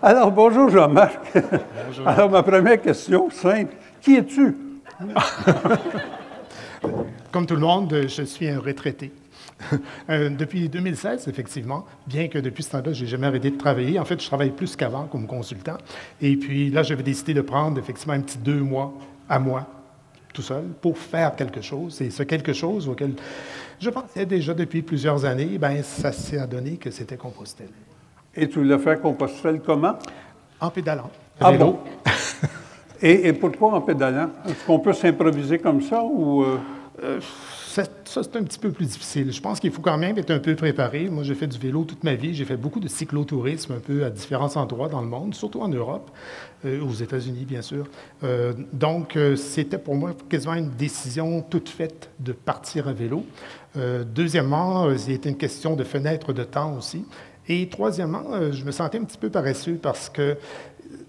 Alors, bonjour Jean-Marc. Bonjour. Alors, ma première question, simple. Qui es-tu? Comme tout le monde, je suis un retraité. Depuis 2016, effectivement, bien que depuis ce temps-là, je n'ai jamais arrêté de travailler. En fait, je travaille plus qu'avant comme consultant. Et puis là, j'avais décidé de prendre effectivement un petit 2 mois à moi, tout seul, pour faire quelque chose. Et ce quelque chose auquel je pensais déjà depuis plusieurs années, bien, ça s'est donné que c'était Compostelle. Et tu l'as fait à Compostelle comment? En pédalant. Ah Vélo. bon? Et pourquoi en pédalant? Est-ce qu'on peut s'improviser comme ça ou... Ça, c'est un petit peu plus difficile. Je pense qu'il faut quand même être un peu préparé. Moi, j'ai fait du vélo toute ma vie. J'ai fait beaucoup de cyclotourisme un peu à différents endroits dans le monde, surtout en Europe, aux États-Unis, bien sûr. Donc, c'était pour moi quasiment une décision toute faite de partir à vélo. Deuxièmement, c'était une question de fenêtre de temps aussi. Et troisièmement, je me sentais un petit peu paresseux parce que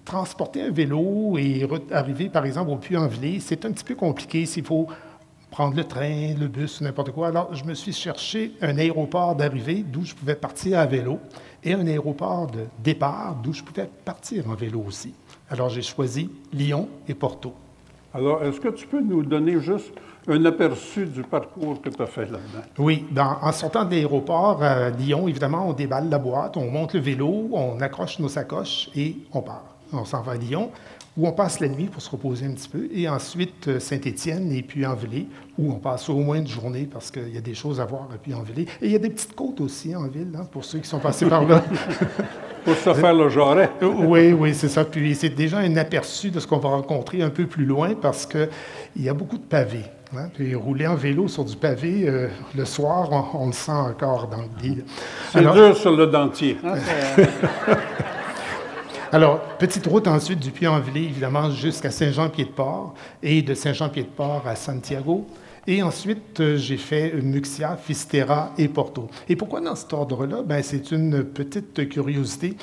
transporter un vélo et arriver, par exemple, au Puy-en-Velay, c'est un petit peu compliqué s'il faut prendre le train, le bus, n'importe quoi. Alors, je me suis cherché un aéroport d'arrivée d'où je pouvais partir à vélo et un aéroport de départ d'où je pouvais partir en vélo aussi. Alors, j'ai choisi Lyon et Porto. Alors, est-ce que tu peux nous donner juste un aperçu du parcours que tu as fait là-dedans? Oui, en sortant de l'aéroport à Lyon, évidemment, on déballe la boîte, on monte le vélo, on accroche nos sacoches et on part. On s'en va à Lyon, où on passe la nuit pour se reposer un petit peu, et ensuite Saint-Étienne et Puy-en-Velay, où on passe au moins une journée parce qu'il y a des choses à voir à Puy-en-Velay. Et il y a des petites côtes aussi en ville, hein, pour ceux qui sont passés par là. Pour se faire le jarret. Oui, c'est ça. Puis c'est déjà un aperçu de ce qu'on va rencontrer un peu plus loin parce qu'il y a beaucoup de pavés. Hein? Puis rouler en vélo sur du pavé, le soir, on le sent encore dans l'île. C'est dur sur le dentier. Hein? Alors, petite route ensuite du Puy-en-Velay, évidemment, jusqu'à Saint-Jean-Pied-de-Port et de Saint-Jean-Pied-de-Port à Santiago. Et ensuite, j'ai fait Muxia, Fisterra et Porto. Et pourquoi dans cet ordre-là? Bien, c'est une petite curiosité.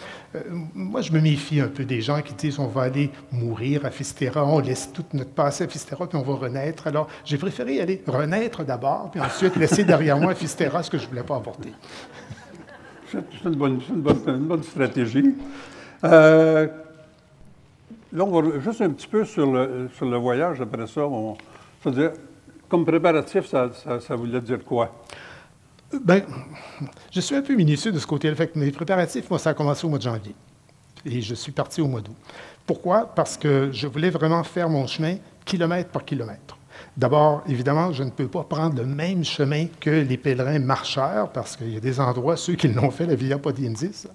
Moi, je me méfie un peu des gens qui disent on va aller mourir à Fisterra, on laisse tout notre passé à Fisterra, puis on va renaître. Alors, j'ai préféré aller renaître d'abord, puis ensuite laisser derrière moi à Fisterra ce que je ne voulais pas apporter. C'est une bonne stratégie. Là, on va juste un petit peu sur le voyage. Après ça, c'est-à-dire, comme préparatif, ça voulait dire quoi? Bien, je suis un peu minutieux de ce côté-là. Fait que mes préparatifs, moi, ça a commencé au mois de janvier. Et je suis parti au mois d'août. Pourquoi? Parce que je voulais vraiment faire mon chemin kilomètre par kilomètre. D'abord, évidemment, je ne peux pas prendre le même chemin que les pèlerins marcheurs, parce qu'il y a des endroits, ceux qui l'ont fait, la Via Podiensis,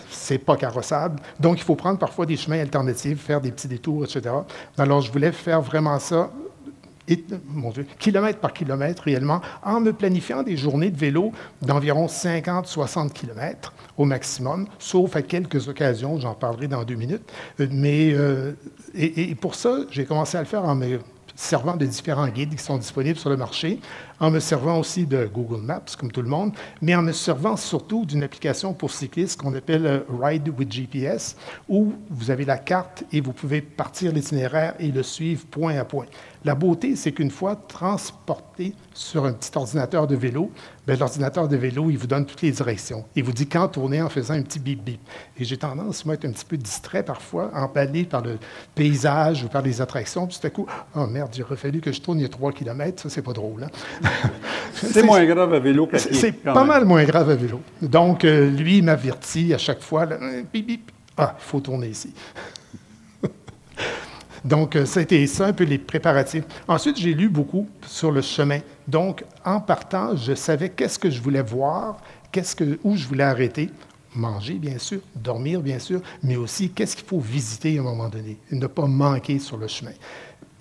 c'est pas carrossable. Donc, il faut prendre parfois des chemins alternatifs, faire des petits détours, etc. Alors, je voulais faire vraiment ça, mon Dieu, kilomètre par kilomètre réellement, en me planifiant des journées de vélo d'environ 50-60 kilomètres au maximum, sauf à quelques occasions, j'en parlerai dans 2 minutes. Mais, et pour ça, j'ai commencé à le faire en me servant de différents guides qui sont disponibles sur le marché, en me servant aussi de Google Maps, comme tout le monde, mais en me servant surtout d'une application pour cyclistes qu'on appelle Ride with GPS, où vous avez la carte et vous pouvez partir l'itinéraire et le suivre point à point. La beauté, c'est qu'une fois transporté sur un petit ordinateur de vélo, bien, l'ordinateur de vélo, il vous donne toutes les directions. Il vous dit quand tourner en faisant un petit bip-bip. Et j'ai tendance, moi, à être un petit peu distrait parfois, emballé par le paysage ou par les attractions. Puis tout à coup, oh merde, il aurait fallu que je tourne il y a 3 kilomètres. Ça, c'est pas drôle. Hein? C'est moins grave à vélo qu'à pied. C'est pas mal moins grave à vélo. Donc, lui, il m'avertit à chaque fois, là, bip, bip. Ah, il faut tourner ici. Donc, c'était ça un peu les préparatifs. Ensuite, j'ai lu beaucoup sur le chemin. Donc, en partant, je savais qu'est-ce que je voulais voir, où je voulais arrêter, manger, bien sûr, dormir, bien sûr, mais aussi qu'est-ce qu'il faut visiter à un moment donné, ne pas manquer sur le chemin.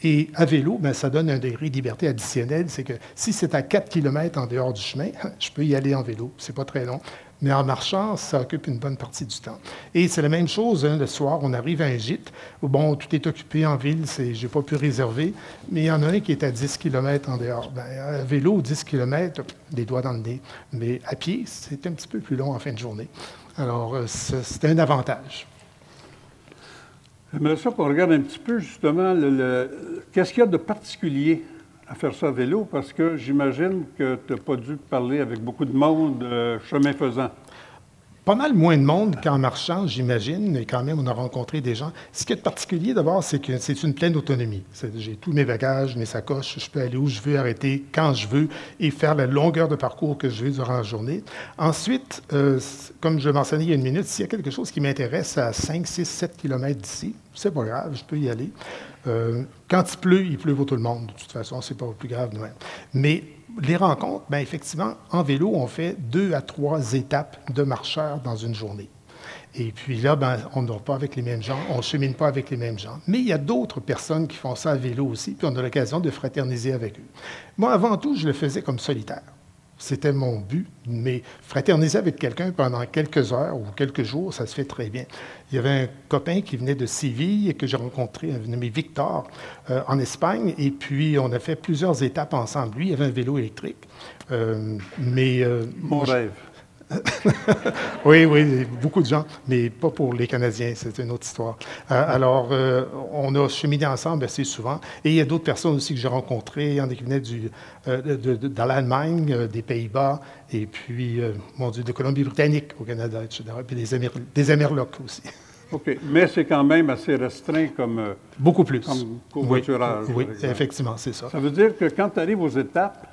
Et à vélo, bien, ça donne un degré de liberté additionnel. C'est que si c'est à 4 km en dehors du chemin, je peux y aller en vélo. C'est pas très long. Mais en marchant, ça occupe une bonne partie du temps. Et c'est la même chose, hein, le soir, on arrive à un gîte. Bon, tout est occupé en ville, je n'ai pas pu réserver, mais il y en a un qui est à 10 km en dehors. Bien, à vélo, 10 km, les doigts dans le nez. Mais à pied, c'est un petit peu plus long en fin de journée. Alors, c'est un avantage. J'aimerais ça qu'on regarde un petit peu, justement, qu'est-ce qu'il y a de particulier à faire ça à vélo, parce que j'imagine que tu n'as pas dû parler avec beaucoup de monde chemin faisant. pas mal moins de monde qu'en marchant, j'imagine, mais quand même, on a rencontré des gens. Ce qui est particulier, d'abord, c'est que c'est une pleine autonomie. J'ai tous mes bagages, mes sacoches, je peux aller où je veux, arrêter quand je veux et faire la longueur de parcours que je veux durant la journée. Ensuite, comme je mentionnais il y a une minute, s'il y a quelque chose qui m'intéresse à 5, 6, 7 kilomètres d'ici, c'est pas grave, je peux y aller. Quand il pleut pour tout le monde. De toute façon, c'est pas plus grave de même. Mais les rencontres, bien, effectivement, en vélo, on fait 2 à 3 étapes de marcheurs dans une journée. Et puis là, ben, on ne dort pas avec les mêmes gens, on ne chemine pas avec les mêmes gens. Mais il y a d'autres personnes qui font ça à vélo aussi, puis on a l'occasion de fraterniser avec eux. Moi, avant tout, je le faisais comme solitaire. C'était mon but, mais fraterniser avec quelqu'un pendant quelques heures ou quelques jours, ça se fait très bien. Il y avait un copain qui venait de Séville et que j'ai rencontré, un nommé Victor, en Espagne, et puis on a fait plusieurs étapes ensemble. Lui, il avait un vélo électrique. Mon rêve. Oui, oui, beaucoup de gens, mais pas pour les Canadiens, c'est une autre histoire. Alors, on a cheminé ensemble assez souvent. Et il y a d'autres personnes aussi que j'ai rencontrées. Il y en a qui venaient de l'Allemagne, des Pays-Bas, et puis, mon Dieu, de Colombie-Britannique au Canada, etc. Puis des Amerlocs aussi. OK. Mais c'est quand même assez restreint comme beaucoup plus. Comme covoiturage. Oui, effectivement, c'est ça. Ça veut dire que quand tu arrives aux étapes,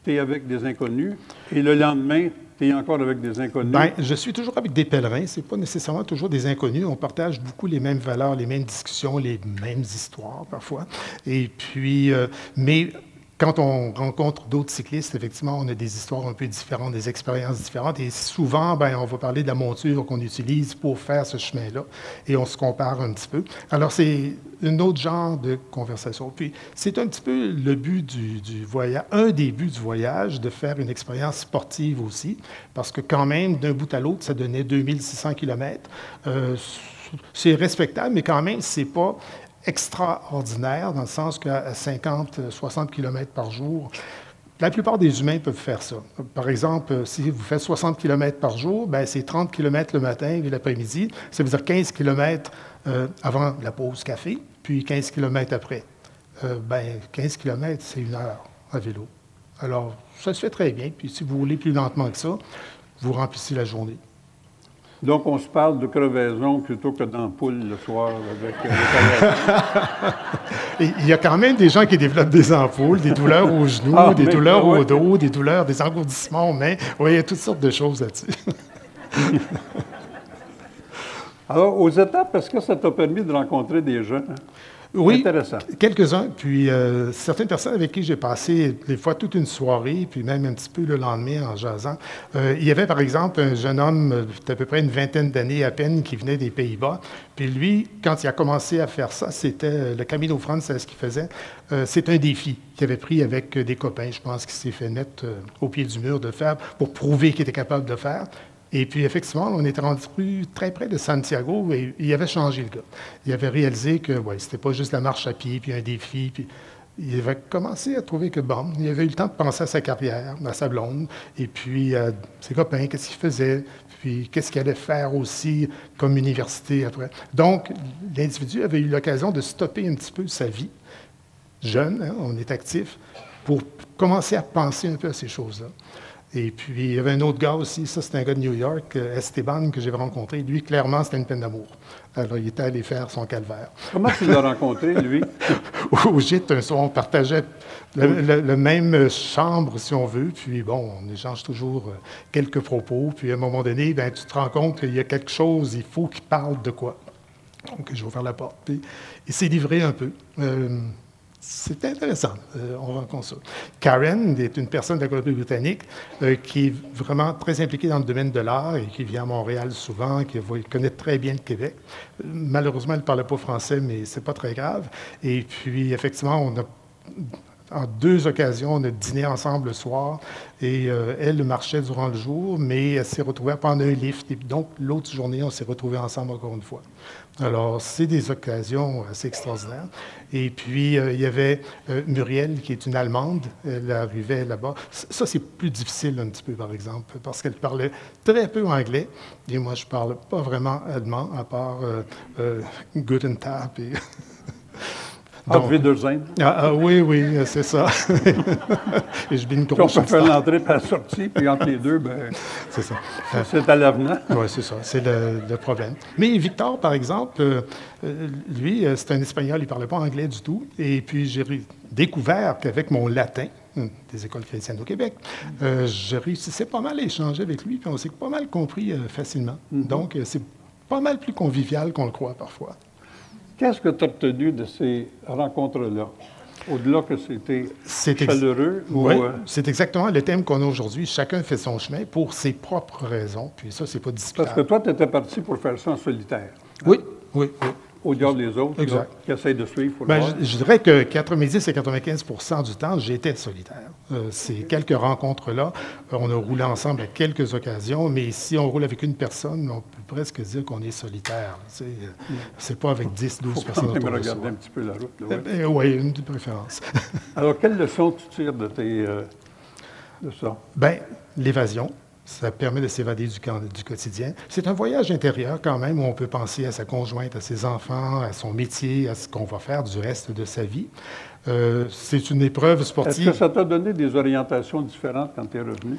tu es avec des inconnus, et le lendemain, tu es encore avec des inconnus? Bien, je suis toujours avec des pèlerins. Ce n'est pas nécessairement toujours des inconnus. On partage beaucoup les mêmes valeurs, les mêmes discussions, les mêmes histoires parfois. Et puis, mais quand on rencontre d'autres cyclistes, effectivement, on a des histoires un peu différentes, des expériences différentes. Et souvent, bien, on va parler de la monture qu'on utilise pour faire ce chemin-là. Et on se compare un petit peu. Alors, c'est un autre genre de conversation. Puis, c'est un petit peu le but du voyage, un des buts du voyage, de faire une expérience sportive aussi. Parce que quand même, d'un bout à l'autre, ça donnait 2600 kilomètres. C'est respectable, mais quand même, c'est pas extraordinaire, dans le sens qu'à 50, 60 km par jour, la plupart des humains peuvent faire ça. Par exemple, si vous faites 60 km par jour, bien, c'est 30 km le matin et l'après-midi. Ça veut dire 15 km avant la pause café, puis 15 km après. 15 km, c'est 1 heure à vélo. Alors, ça se fait très bien. Puis si vous roulez plus lentement que ça, vous remplissez la journée. Donc, on se parle de crevaison plutôt que d'ampoule le soir avec les Il y a quand même des gens qui développent des ampoules, des douleurs aux genoux, des douleurs au dos, des douleurs, des engourdissements aux mains. Oui, il y a toutes sortes de choses là-dessus. Alors, aux étapes, est-ce que ça t'a permis de rencontrer des gens? Oui, intéressant. Quelques-uns. Puis certaines personnes avec qui j'ai passé des fois toute une soirée, puis même un petit peu le lendemain en jasant. Il y avait par exemple un jeune homme d'à peu près une vingtaine d'années à peine qui venait des Pays-Bas. Puis lui, quand il a commencé à faire ça, c'était le Camino France, c'est ce qu'il faisait. C'est un défi qu'il avait pris avec des copains, je pense, qu'il s'est fait mettre au pied du mur de faire pour prouver qu'il était capable de faire. Et puis, effectivement, on était rendu très près de Santiago et il avait changé le gars. Il avait réalisé que c'était pas juste la marche à pied, puis un défi. Puis il avait commencé à trouver que, bon, il avait eu le temps de penser à sa carrière, à sa blonde, et puis à ses copains, qu'est-ce qu'il faisait, puis qu'est-ce qu'il allait faire aussi comme université après. Donc, l'individu avait eu l'occasion de stopper un petit peu sa vie, jeune, hein, on est actif, pour commencer à penser un peu à ces choses-là. Et puis, il y avait un autre gars aussi, ça c'est un gars de New York, Esteban, que j'ai rencontré. Lui, clairement, c'était une peine d'amour. Alors, il était allé faire son calvaire. Comment tu l'as rencontré, lui? Au gîte, un soir, on partageait le même chambre, si on veut. Puis, bon, on échange toujours quelques propos. Puis, à un moment donné, bien, tu te rends compte qu'il y a quelque chose, il faut qu'il parle de quoi. Donc, je vais ouvrir la porte. Puis, il s'est livré un peu. C'est intéressant, on rencontre ça. Karen est une personne de la Colombie-Britannique qui est vraiment très impliquée dans le domaine de l'art et qui vient à Montréal souvent, qui connaît très bien le Québec. Malheureusement, elle ne parlait pas français, mais c'est pas très grave. Et puis, effectivement, en 2 occasions, on a dîné ensemble le soir et elle marchait durant le jour, mais elle s'est retrouvée à prendre un lift. Et donc, l'autre journée, on s'est retrouvés ensemble encore une fois. Alors, c'est des occasions assez extraordinaires. Et puis, il y avait Muriel, qui est une Allemande. Elle arrivait là-bas. Ça, c'est plus difficile un petit peu, par exemple, parce qu'elle parlait très peu anglais. Et moi, je ne parle pas vraiment allemand, à part Guten Tag. Donc, Wiedersehen. Oui, oui, c'est ça. Et je bin on peut faire l'entrée et la sortie, puis entre les deux, ben, c'est ça. C'est à l'avenant. Oui, c'est ça. C'est le problème. Mais Victor, par exemple, lui, c'est un Espagnol, il ne parlait pas anglais du tout. Et puis, j'ai découvert qu'avec mon latin, des écoles chrétiennes au Québec, je réussissais pas mal à échanger avec lui, puis on s'est pas mal compris facilement. Donc, c'est pas mal plus convivial qu'on le croit parfois. Qu'est-ce que tu as retenu de ces rencontres-là? Au-delà que c'était chaleureux? Oui, c'est exactement le thème qu'on a aujourd'hui. Chacun fait son chemin pour ses propres raisons, puis ça, c'est pas discutable. Parce que toi, tu étais parti pour faire ça en solitaire. Hein? Oui, oui, oui. Au diable des autres, là, qui essayent de suivre. Je dirais que 90 à 95 du temps, j'étais solitaire. Ces quelques rencontres-là, on a roulé ensemble à quelques occasions, mais si on roule avec une personne, on peut presque dire qu'on est solitaire. C'est pas avec 10, 12 personnes autour de soi. Regarder un petit peu la route. Oui, une de préférence. Alors, quelle leçon tu tires de ça? Bien, l'évasion. Ça permet de s'évader du quotidien. C'est un voyage intérieur quand même où on peut penser à sa conjointe, à ses enfants, à son métier, à ce qu'on va faire du reste de sa vie. C'est une épreuve sportive. Est-ce que ça t'a donné des orientations différentes quand tu es revenu?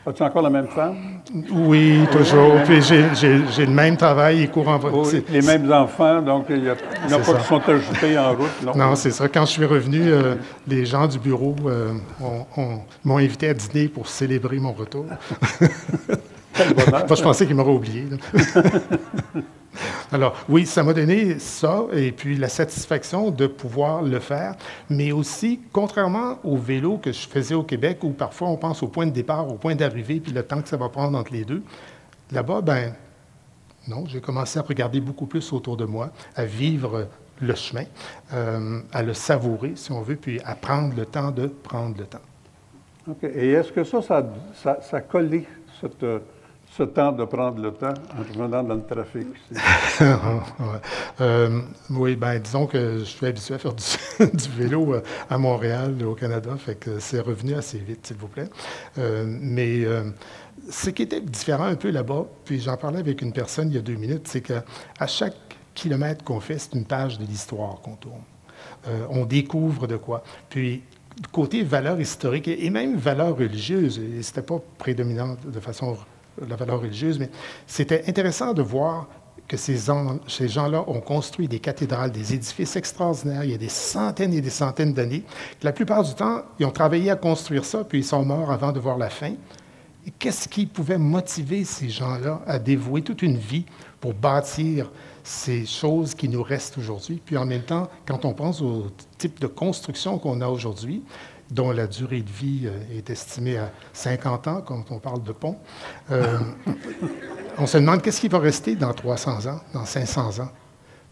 As-tu encore la même femme? Oui, toujours. Puis j'ai le même travail, il court en voie. Oui, les mêmes enfants, donc il n'y en a pas qui sont ajoutés en route. Non, c'est ça. Quand je suis revenu, les gens du bureau m'ont invité à dîner pour célébrer mon retour. Quel bonheur! Je pensais qu'ils m'auraient oublié. Alors, oui, ça m'a donné ça, et puis la satisfaction de pouvoir le faire, mais aussi, contrairement au vélo que je faisais au Québec, où parfois on pense au point de départ, au point d'arrivée, puis le temps que ça va prendre entre les deux, là-bas, ben non, j'ai commencé à regarder beaucoup plus autour de moi, à vivre le chemin, à le savourer, si on veut, puis à prendre le temps de prendre le temps. OK. Et est-ce que ça a collé ce temps de prendre le temps en revenant dans le trafic aussi? Oui, bien, disons que je suis habitué à faire du vélo à Montréal, au Canada, fait que c'est revenu assez vite, s'il vous plaît. Mais ce qui était différent un peu là-bas, puis j'en parlais avec une personne il y a 2 minutes, c'est qu'à chaque kilomètre qu'on fait, c'est une page de l'histoire qu'on tourne. On découvre de quoi. Puis, côté valeurs historiques et même valeurs religieuses, et c'était pas prédominant de façon la valeur religieuse, mais c'était intéressant de voir que ces gens-là ont construit des cathédrales, des édifices extraordinaires il y a des centaines et des centaines d'années. La plupart du temps, ils ont travaillé à construire ça, puis ils sont morts avant de voir la fin. Et qu'est-ce qui pouvait motiver ces gens-là à dévouer toute une vie pour bâtir ces choses qui nous restent aujourd'hui? Puis en même temps, quand on pense au type de construction qu'on a aujourd'hui, dont la durée de vie est estimée à 50 ans, quand on parle de pont, on se demande qu'est-ce qui va rester dans 300 ans, dans 500 ans.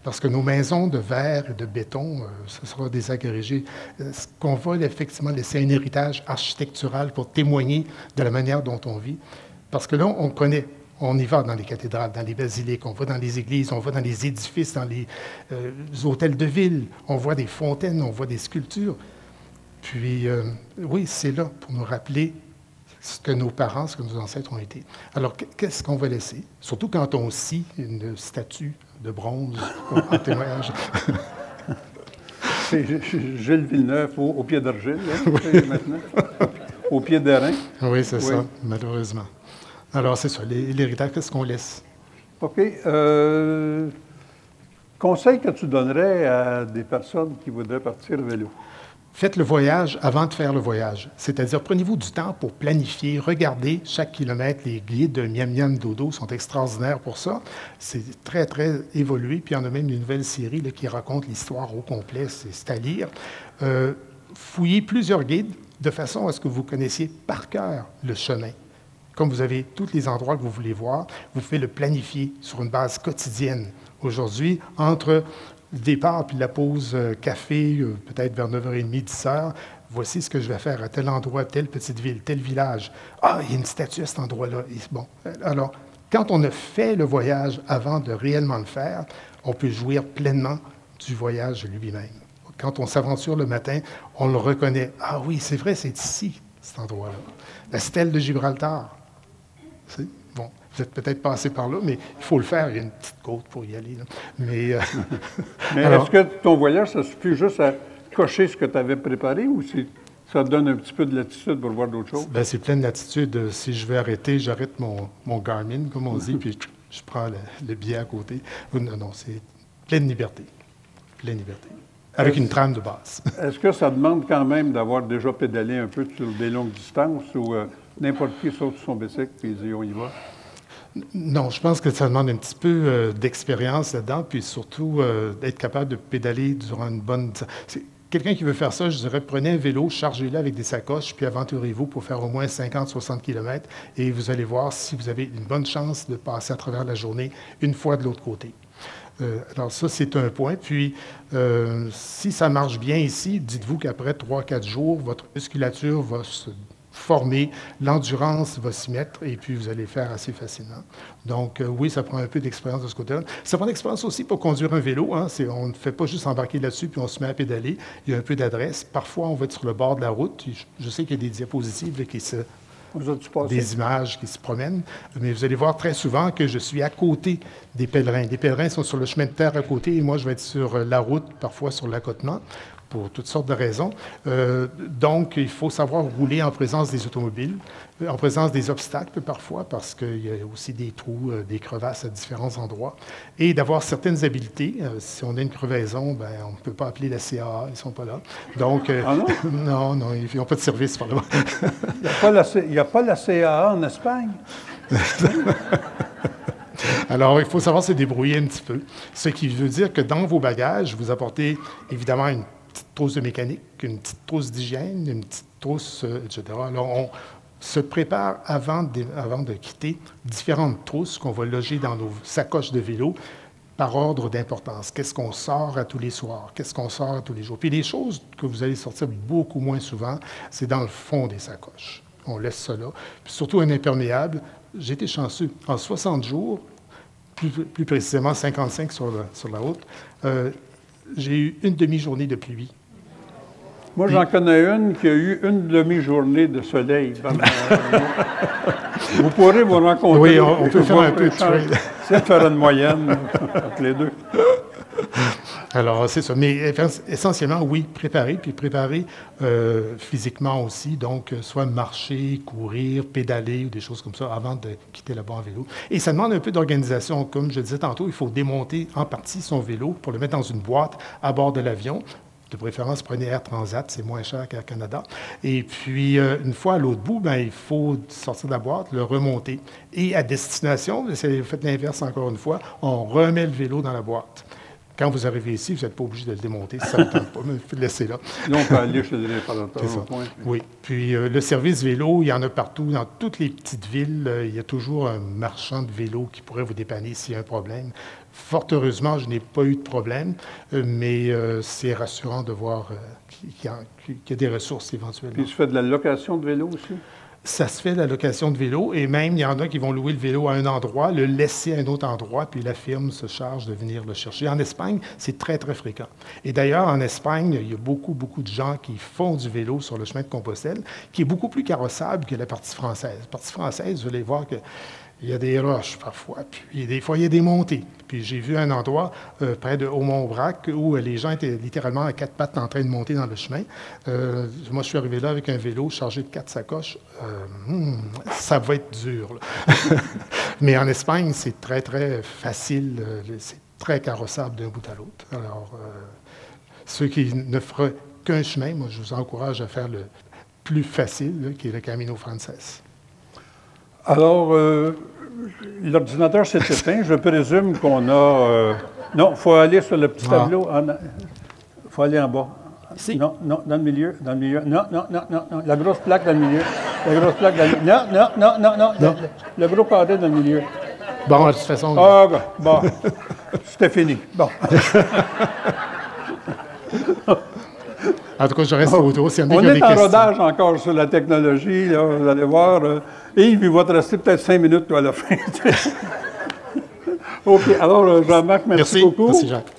Parce que nos maisons de verre et de béton, ce sera désagrégé. Ce qu'on va effectivement laisser un héritage architectural pour témoigner de la manière dont on vit. Parce que là, on connaît. On y va dans les cathédrales, dans les basiliques, on va dans les églises, on va dans les édifices, dans les hôtels de ville, on voit des fontaines, on voit des sculptures. Puis, oui, c'est là pour nous rappeler ce que nos parents, ce que nos ancêtres ont été. Alors, qu'est-ce qu'on va laisser? Surtout quand on scie une statue de bronze en témoignage. C'est Gilles Villeneuve au pied d'argile, maintenant, au pied d'airain. Oui, c'est ça, malheureusement. Alors, c'est ça, l'héritage, qu'est-ce qu'on laisse? OK. Conseil que tu donnerais à des personnes qui voudraient partir à vélo? Faites le voyage avant de faire le voyage. C'est-à-dire, prenez-vous du temps pour planifier, regardez chaque kilomètre. Les guides de Miam Miam Dodo sont extraordinaires pour ça. C'est très, très évolué. Puis il y en a même une nouvelle série là, qui raconte l'histoire au complet. C'est à lire. Fouillez plusieurs guides de façon à ce que vous connaissiez par cœur le chemin. Comme vous avez tous les endroits que vous voulez voir, vous pouvez le planifier sur une base quotidienne. Aujourd'hui, entre le départ puis la pause café, peut-être vers 9h30, 10h, voici ce que je vais faire à tel endroit, telle petite ville, tel village. Ah, il y a une statue à cet endroit-là. Bon, alors, quand on a fait le voyage avant de réellement le faire, on peut jouir pleinement du voyage lui-même. Quand on s'aventure le matin, on le reconnaît. Ah oui, c'est vrai, c'est ici, cet endroit-là. La stèle de Gibraltar. Bon, vous êtes peut-être passé par là, mais il faut le faire. Il y a une petite côte pour y aller. Là. Mais alors, est-ce que ton voyage, ça suffit juste cocher ce que tu avais préparé ou ça te donne un petit peu de latitude pour voir d'autres choses? Bien, c'est pleine latitude. Si je veux arrêter, j'arrête mon Garmin, comme on dit, puis je prends le billet à côté. Non, c'est pleine liberté. Pleine liberté. Avec une trame de base. Est-ce que ça demande quand même d'avoir déjà pédalé un peu sur des longues distances ou n'importe qui saute sur son bicycle et dit on y va? Non, je pense que ça demande un petit peu d'expérience là-dedans, puis surtout d'être capable de pédaler durant une bonne... Quelqu'un qui veut faire ça, je dirais, prenez un vélo, chargez-le avec des sacoches, puis aventurez-vous pour faire au moins 50-60 km, et vous allez voir si vous avez une bonne chance de passer à travers la journée une fois de l'autre côté. Alors ça, c'est un point. Puis, si ça marche bien ici, dites-vous qu'après 3-4 jours, votre musculature va se former, l'endurance va s'y mettre, et puis vous allez le faire assez facilement. Donc, oui, ça prend un peu d'expérience de ce côté-là. Ça prend d'expérience aussi pour conduire un vélo. Hein. On ne fait pas juste embarquer là-dessus, puis on se met à pédaler. Il y a un peu d'adresse. Parfois, on va être sur le bord de la route. Je sais qu'il y a des diapositives là, des images qui se promènent, mais vous allez voir très souvent que je suis à côté des pèlerins. Les pèlerins sont sur le chemin de terre à côté, et moi, je vais être sur la route, parfois sur l'accotement, pour toutes sortes de raisons. Donc, il faut savoir rouler en présence des automobiles, en présence des obstacles parfois, parce qu'il y a aussi des trous, des crevasses à différents endroits, et d'avoir certaines habiletés. Si on a une crevaison, ben, on ne peut pas appeler la CAA, ils ne sont pas là. Donc, non? non, ils n'ont pas de service par là. Il n'y a pas la CAA en Espagne? Alors, il faut savoir se débrouiller un petit peu. Ce qui veut dire que dans vos bagages, vous apportez évidemment une petite trousse de mécanique, une petite trousse d'hygiène, une petite trousse, etc. Alors, on se prépare avant de quitter différentes trousses qu'on va loger dans nos sacoches de vélo par ordre d'importance. Qu'est-ce qu'on sort à tous les soirs? Qu'est-ce qu'on sort à tous les jours? Puis les choses que vous allez sortir beaucoup moins souvent, c'est dans le fond des sacoches. On laisse ça là. Puis surtout un imperméable. J'ai été chanceux. En 60 jours, plus précisément 55 sur la route, j'ai eu une demi-journée de pluie. Moi, j'en connais une qui a eu une demi-journée de soleil. Vous pourrez vous rencontrer. Oui, on peut faire un peu de trade. C'est de faire une moyenne entre les deux. Alors, c'est ça. Mais essentiellement, oui, préparer, puis préparer physiquement aussi. Donc, soit marcher, courir, pédaler ou des choses comme ça avant de quitter là-bas en vélo. Et ça demande un peu d'organisation. Comme je le disais tantôt, il faut démonter en partie son vélo pour le mettre dans une boîte à bord de l'avion. De préférence, prenez Air Transat, c'est moins cher qu'Air Canada. Et puis, une fois à l'autre bout, il faut sortir de la boîte, le remonter. Et à destination, vous faites l'inverse encore une fois, on remet le vélo dans la boîte. Quand vous arrivez ici, vous n'êtes pas obligé de le démonter si ça ne vous tente pas, mais vous le laissez là. Donc, on peut aller chez les réparateurs au point. Oui. Puis, le service vélo, il y en a partout. Dans toutes les petites villes, il y a toujours un marchand de vélo qui pourrait vous dépanner s'il y a un problème. Fort heureusement, je n'ai pas eu de problème, mais c'est rassurant de voir qu'il y a des ressources éventuellement. Puis, tu fais de la location de vélo aussi? Ça se fait, la location de vélo, et même, il y en a qui vont louer le vélo à un endroit, le laisser à un autre endroit, puis la firme se charge de venir le chercher. En Espagne, c'est très, très fréquent. Et d'ailleurs, en Espagne, il y a beaucoup, beaucoup de gens qui font du vélo sur le chemin de Compostelle, qui est beaucoup plus carrossable que la partie française. La partie française, vous allez voir que il y a des roches parfois, puis des fois, il y a des montées. Puis j'ai vu un endroit près de Haut-Mont-Brac où les gens étaient littéralement à 4 pattes en train de monter dans le chemin. Moi, je suis arrivé là avec un vélo chargé de 4 sacoches. Ça va être dur. Mais en Espagne, c'est très, très facile. C'est très carrossable d'un bout à l'autre. Alors, ceux qui ne feraient qu'un chemin, moi, je vous encourage à faire le plus facile, là, qui est le Camino Frances. Alors, l'ordinateur s'est éteint. Je présume qu'on a... non, il faut aller sur le petit tableau. Il faut aller en bas. Ici. Non, non, dans le milieu. Dans le milieu. Non, non, non, non, non. La grosse plaque dans le milieu. La grosse plaque dans le milieu. Non, non, non, non, non. Non. Le gros carré dans le milieu. Bon, de toute façon... Ah, bon. C'était fini. Bon. En tout cas, je reste autour. Si on est en rodage encore sur la technologie, là, vous allez voir. Et il va te rester peut-être 5 minutes à la fin. OK. Alors, Jean-Marc, merci beaucoup. Merci, Jacques.